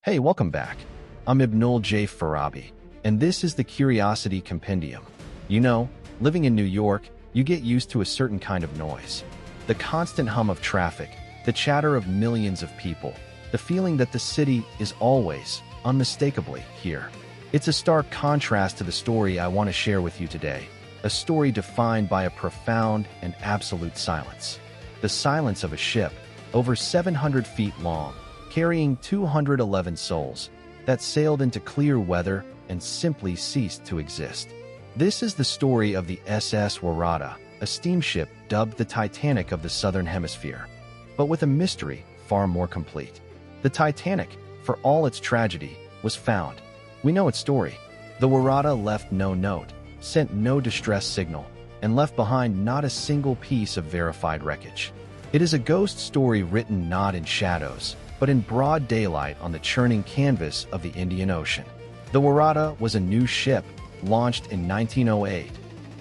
Hey, welcome back. I'm Ibnul J. Farabi, and this is the Curiosity Compendium. You know, living in New York, you get used to a certain kind of noise. The constant hum of traffic, the chatter of millions of people, the feeling that the city is always, unmistakably, here. It's a stark contrast to the story I want to share with you today, a story defined by a profound and absolute silence. The silence of a ship, over 700 feet long, carrying 211 souls, that sailed into clear weather and simply ceased to exist. This is the story of the SS Waratah, a steamship dubbed the Titanic of the Southern Hemisphere, but with a mystery far more complete. The Titanic, for all its tragedy, was found. We know its story. The Waratah left no note, sent no distress signal, and left behind not a single piece of verified wreckage. It is a ghost story written not in shadows, but in broad daylight on the churning canvas of the Indian Ocean. The Waratah was a new ship, launched in 1908,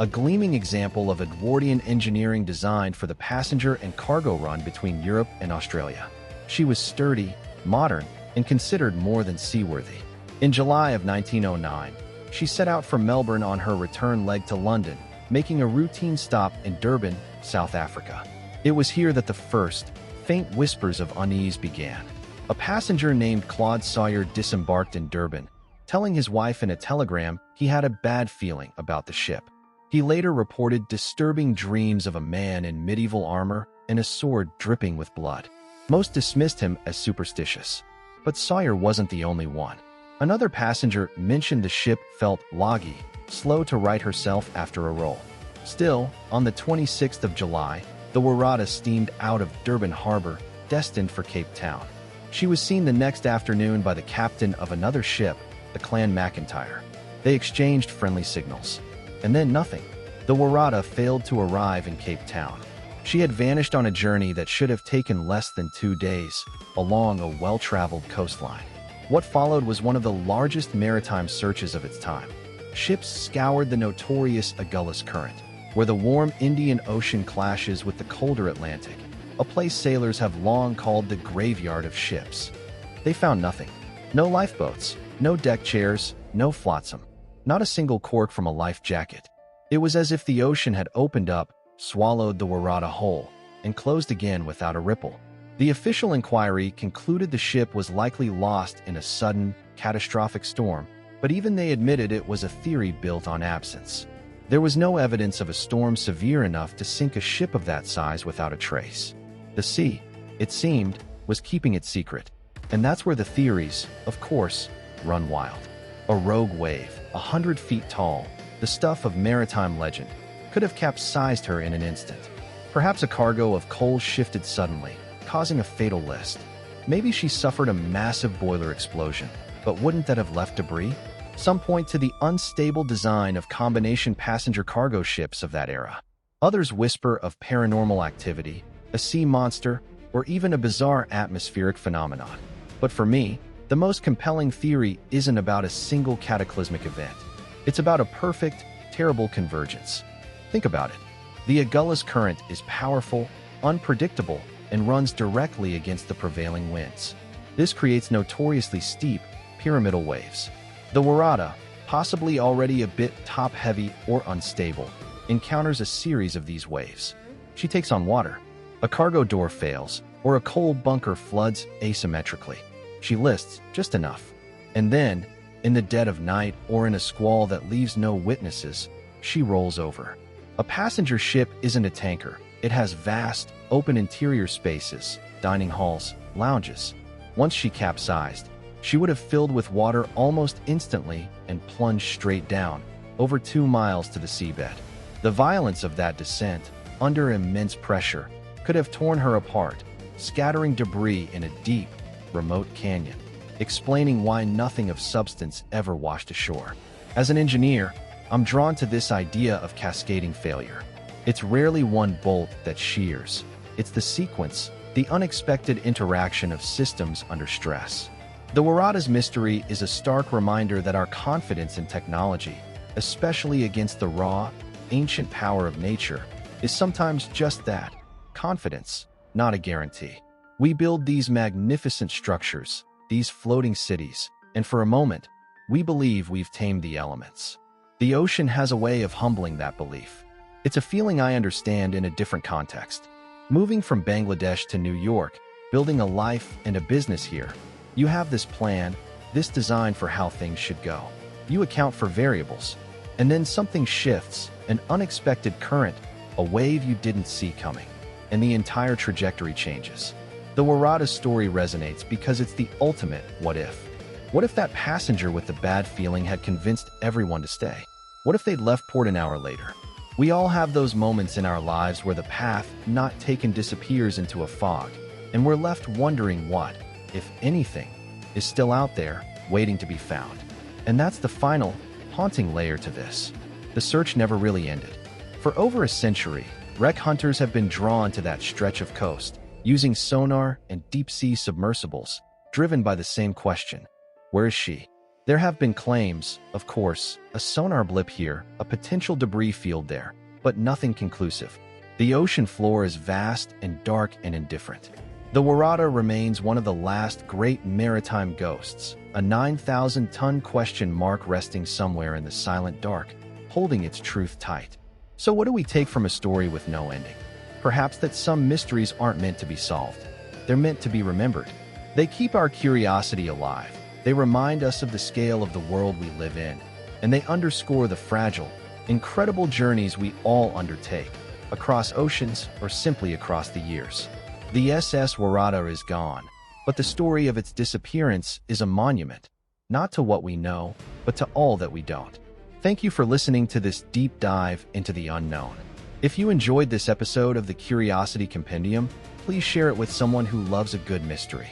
a gleaming example of Edwardian engineering designed for the passenger and cargo run between Europe and Australia. She was sturdy, modern, and considered more than seaworthy. In July of 1909, she set out from Melbourne on her return leg to London, making a routine stop in Durban, South Africa. It was here that the first, faint whispers of unease began. A passenger named Claude Sawyer disembarked in Durban, telling his wife in a telegram he had a bad feeling about the ship. He later reported disturbing dreams of a man in medieval armor and a sword dripping with blood. Most dismissed him as superstitious, but Sawyer wasn't the only one. Another passenger mentioned the ship felt loggy, slow to right herself after a roll. Still, on the 26th of July, the Waratah steamed out of Durban Harbor, destined for Cape Town. She was seen the next afternoon by the captain of another ship, the Clan McIntyre. They exchanged friendly signals. And then nothing. The Waratah failed to arrive in Cape Town. She had vanished on a journey that should have taken less than 2 days, along a well-traveled coastline. What followed was one of the largest maritime searches of its time. Ships scoured the notorious Agulhas Current, where the warm Indian Ocean clashes with the colder Atlantic, a place sailors have long called the graveyard of ships. They found nothing. No lifeboats, no deck chairs, no flotsam, not a single cork from a life jacket. It was as if the ocean had opened up, swallowed the Waratah whole, and closed again without a ripple. The official inquiry concluded the ship was likely lost in a sudden, catastrophic storm, but even they admitted it was a theory built on absence. There was no evidence of a storm severe enough to sink a ship of that size without a trace. The sea, it seemed, was keeping it secret. And that's where the theories, of course, run wild. A rogue wave, 100 feet tall, the stuff of maritime legend, could have capsized her in an instant. Perhaps a cargo of coal shifted suddenly, causing a fatal list. Maybe she suffered a massive boiler explosion, but wouldn't that have left debris? Some point to the unstable design of combination passenger cargo ships of that era. Others whisper of paranormal activity, a sea monster, or even a bizarre atmospheric phenomenon. But for me, the most compelling theory isn't about a single cataclysmic event. It's about a perfect, terrible convergence. Think about it. The Agulhas Current is powerful, unpredictable, and runs directly against the prevailing winds. This creates notoriously steep, pyramidal waves. The Waratah, possibly already a bit top-heavy or unstable, encounters a series of these waves. She takes on water. A cargo door fails, or a coal bunker floods asymmetrically. She lists just enough. And then, in the dead of night or in a squall that leaves no witnesses, she rolls over. A passenger ship isn't a tanker. It has vast, open interior spaces, dining halls, lounges. Once she capsized, she would have filled with water almost instantly and plunged straight down, over 2 miles to the seabed. The violence of that descent, under immense pressure, could have torn her apart, scattering debris in a deep, remote canyon, explaining why nothing of substance ever washed ashore. As an engineer, I'm drawn to this idea of cascading failure. It's rarely one bolt that shears. It's the sequence, the unexpected interaction of systems under stress. The Waratah's mystery is a stark reminder that our confidence in technology, especially against the raw, ancient power of nature, is sometimes just that, confidence, not a guarantee. We build these magnificent structures, these floating cities, and for a moment, we believe we've tamed the elements. The ocean has a way of humbling that belief. It's a feeling I understand in a different context. Moving from Bangladesh to New York, building a life and a business here, you have this plan, this design for how things should go. You account for variables, and then something shifts, an unexpected current, a wave you didn't see coming, and the entire trajectory changes. The Waratah story resonates because it's the ultimate what if. What if that passenger with the bad feeling had convinced everyone to stay? What if they'd left port an hour later? We all have those moments in our lives where the path not taken disappears into a fog, and we're left wondering what, if anything, is still out there, waiting to be found. And that's the final, haunting layer to this. The search never really ended. For over a century, wreck hunters have been drawn to that stretch of coast, using sonar and deep-sea submersibles, driven by the same question: where is she? There have been claims, of course, a sonar blip here, a potential debris field there, but nothing conclusive. The ocean floor is vast and dark and indifferent. The Waratah remains one of the last great maritime ghosts, a 9,000-ton question mark resting somewhere in the silent dark, holding its truth tight. So what do we take from a story with no ending? Perhaps that some mysteries aren't meant to be solved. They're meant to be remembered. They keep our curiosity alive. They remind us of the scale of the world we live in, and they underscore the fragile, incredible journeys we all undertake, across oceans or simply across the years. The SS Waratah is gone, but the story of its disappearance is a monument, not to what we know, but to all that we don't. Thank you for listening to this deep dive into the unknown. If you enjoyed this episode of the Curiosity Compendium, please share it with someone who loves a good mystery.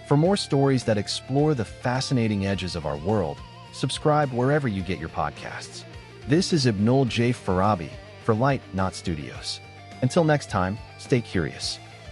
For more stories that explore the fascinating edges of our world, subscribe wherever you get your podcasts. This is Ibnul J. Farabi for Light Not Studios. Until next time, stay curious.